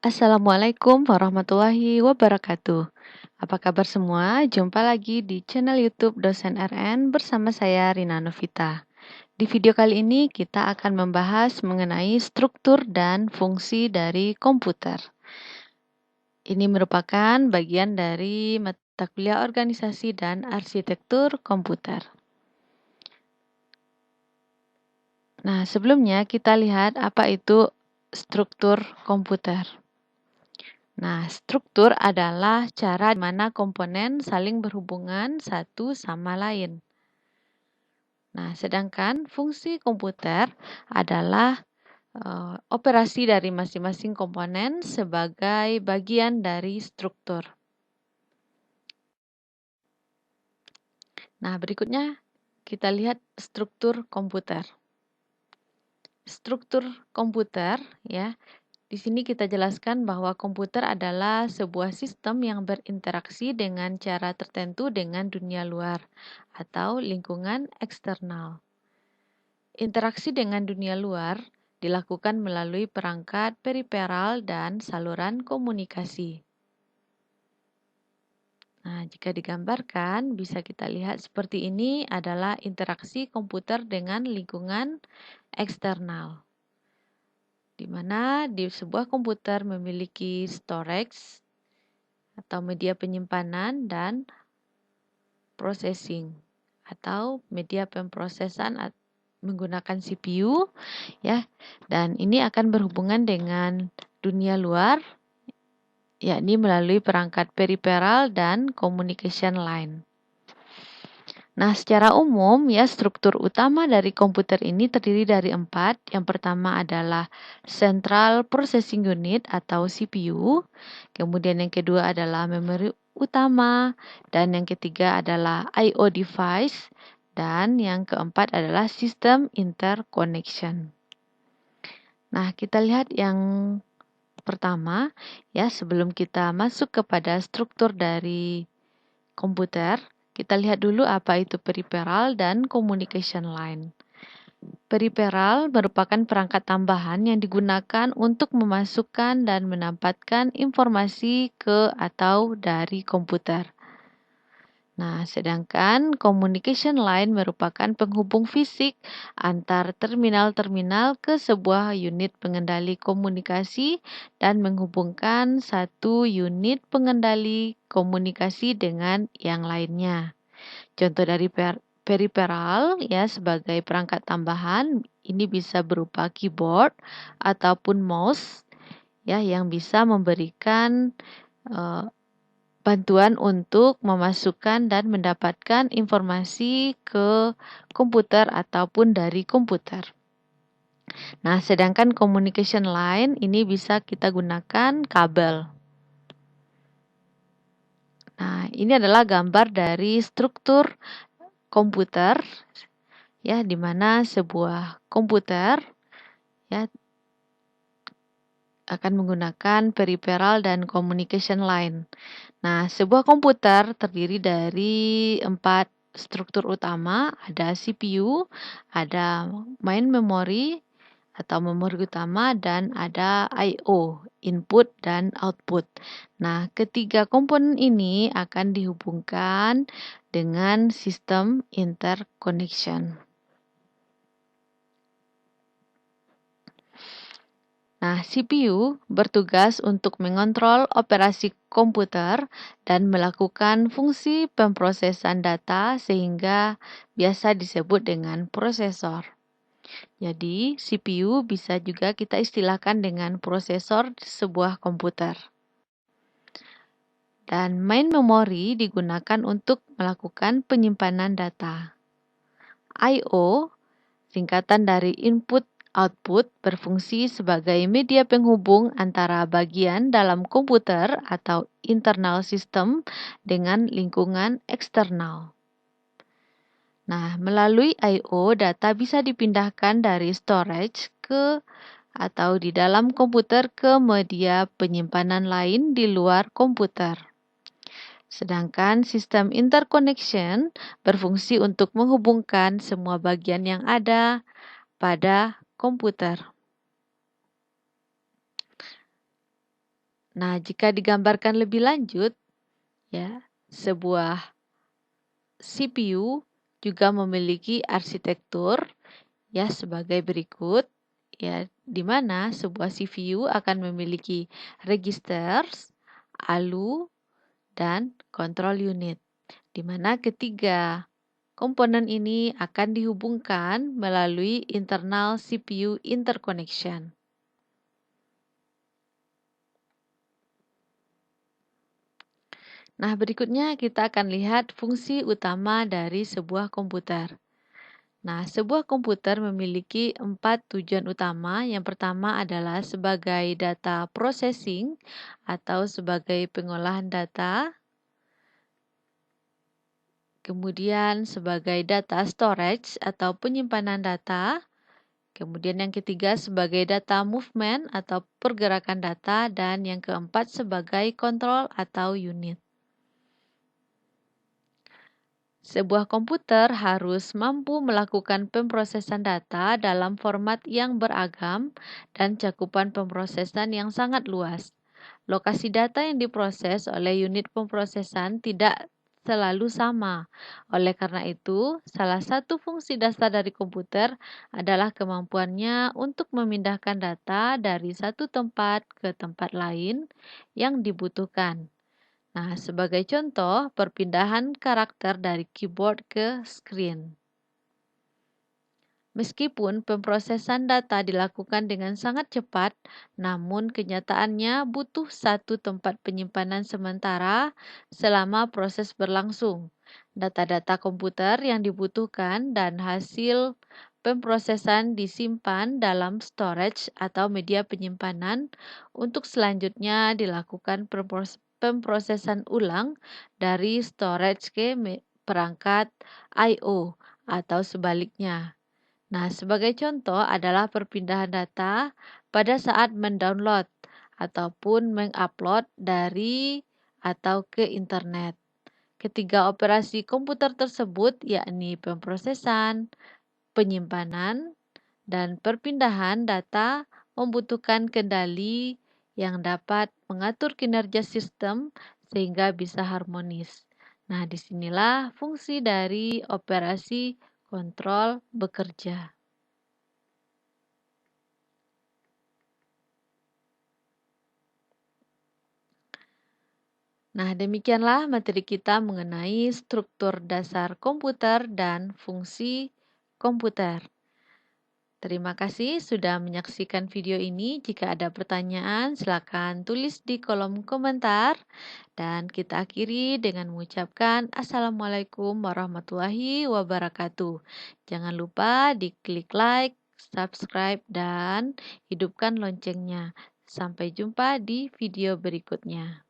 Assalamualaikum warahmatullahi wabarakatuh. Apa kabar semua? Jumpa lagi di channel YouTube Dosen RN bersama saya Rina Novita. Di video kali ini kita akan membahas mengenai struktur dan fungsi dari komputer. Ini merupakan bagian dari mata kuliah organisasi dan arsitektur komputer. Nah, sebelumnya kita lihat apa itu struktur komputer. Nah, struktur adalah cara di mana komponen saling berhubungan satu sama lain. Nah, sedangkan fungsi komputer adalah operasi dari masing-masing komponen sebagai bagian dari struktur. Nah, berikutnya kita lihat struktur komputer. Struktur komputer, ya. Di sini kita jelaskan bahwa komputer adalah sebuah sistem yang berinteraksi dengan cara tertentu dengan dunia luar atau lingkungan eksternal. Interaksi dengan dunia luar dilakukan melalui perangkat periferal dan saluran komunikasi. Nah, jika digambarkan, bisa kita lihat seperti ini adalah interaksi komputer dengan lingkungan eksternal, di mana di sebuah komputer memiliki storage atau media penyimpanan dan processing atau media pemrosesan menggunakan CPU, ya. Dan ini akan berhubungan dengan dunia luar, yakni melalui perangkat periferal dan communication line. Nah, secara umum ya struktur utama dari komputer ini terdiri dari 4. Yang pertama adalah Central Processing Unit atau CPU. Kemudian yang kedua adalah memori utama. Dan yang ketiga adalah I/O device. Dan yang keempat adalah System Interconnection. Nah, kita lihat yang pertama ya sebelum kita masuk kepada struktur dari komputer. Kita lihat dulu apa itu periferal dan communication line. Periferal merupakan perangkat tambahan yang digunakan untuk memasukkan dan menempatkan informasi ke atau dari komputer. Nah, sedangkan communication line merupakan penghubung fisik antar terminal-terminal ke sebuah unit pengendali komunikasi dan menghubungkan satu unit pengendali komunikasi dengan yang lainnya. Contoh dari periferal ya sebagai perangkat tambahan ini bisa berupa keyboard ataupun mouse ya yang bisa memberikan bantuan untuk memasukkan dan mendapatkan informasi ke komputer ataupun dari komputer. Nah, sedangkan communication line ini bisa kita gunakan kabel. Nah, ini adalah gambar dari struktur komputer ya di mana sebuah komputer ya akan menggunakan periferal dan communication line. Nah, sebuah komputer terdiri dari 4 struktur utama, ada CPU, ada main memory atau memori utama, dan ada I/O, input dan output. Nah, ketiga komponen ini akan dihubungkan dengan sistem interconnection. Nah, CPU bertugas untuk mengontrol operasi komputer dan melakukan fungsi pemrosesan data sehingga biasa disebut dengan prosesor. Jadi, CPU bisa juga kita istilahkan dengan prosesor sebuah komputer. Dan main memory digunakan untuk melakukan penyimpanan data. I/O, singkatan dari input output, berfungsi sebagai media penghubung antara bagian dalam komputer atau internal system dengan lingkungan eksternal. Nah, melalui I/O data bisa dipindahkan dari storage ke atau di dalam komputer ke media penyimpanan lain di luar komputer. Sedangkan sistem interconnection berfungsi untuk menghubungkan semua bagian yang ada pada komputer. Nah, jika digambarkan lebih lanjut, ya, sebuah CPU juga memiliki arsitektur ya sebagai berikut, ya, di mana sebuah CPU akan memiliki registers, ALU, dan control unit, di mana ketiga komponen ini akan dihubungkan melalui internal CPU interconnection. Nah, berikutnya kita akan lihat fungsi utama dari sebuah komputer. Nah, sebuah komputer memiliki 4 tujuan utama. Yang pertama adalah sebagai data processing atau sebagai pengolahan data. Kemudian sebagai data storage atau penyimpanan data. Kemudian yang ketiga sebagai data movement atau pergerakan data. Dan yang keempat sebagai kontrol atau unit. Sebuah komputer harus mampu melakukan pemrosesan data dalam format yang beragam dan cakupan pemrosesan yang sangat luas. Lokasi data yang diproses oleh unit pemrosesan tidak selalu sama. Oleh karena itu, salah satu fungsi dasar dari komputer adalah kemampuannya untuk memindahkan data dari satu tempat ke tempat lain yang dibutuhkan. Nah, sebagai contoh, perpindahan karakter dari keyboard ke screen. Meskipun pemrosesan data dilakukan dengan sangat cepat, namun kenyataannya butuh satu tempat penyimpanan sementara selama proses berlangsung. Data-data komputer yang dibutuhkan dan hasil pemrosesan disimpan dalam storage atau media penyimpanan untuk selanjutnya dilakukan pemrosesan ulang dari storage ke perangkat I/O atau sebaliknya. Nah, sebagai contoh adalah perpindahan data pada saat mendownload ataupun mengupload dari atau ke internet. Ketiga operasi komputer tersebut yakni pemrosesan, penyimpanan, dan perpindahan data membutuhkan kendali yang dapat mengatur kinerja sistem sehingga bisa harmonis. Nah, disinilah fungsi dari operasi kontrol bekerja. Nah, demikianlah materi kita mengenai struktur dasar komputer dan fungsi komputer. Terima kasih sudah menyaksikan video ini. Jika ada pertanyaan, silakan tulis di kolom komentar. Dan kita akhiri dengan mengucapkan Assalamualaikum warahmatullahi wabarakatuh. Jangan lupa diklik like, subscribe, dan hidupkan loncengnya. Sampai jumpa di video berikutnya.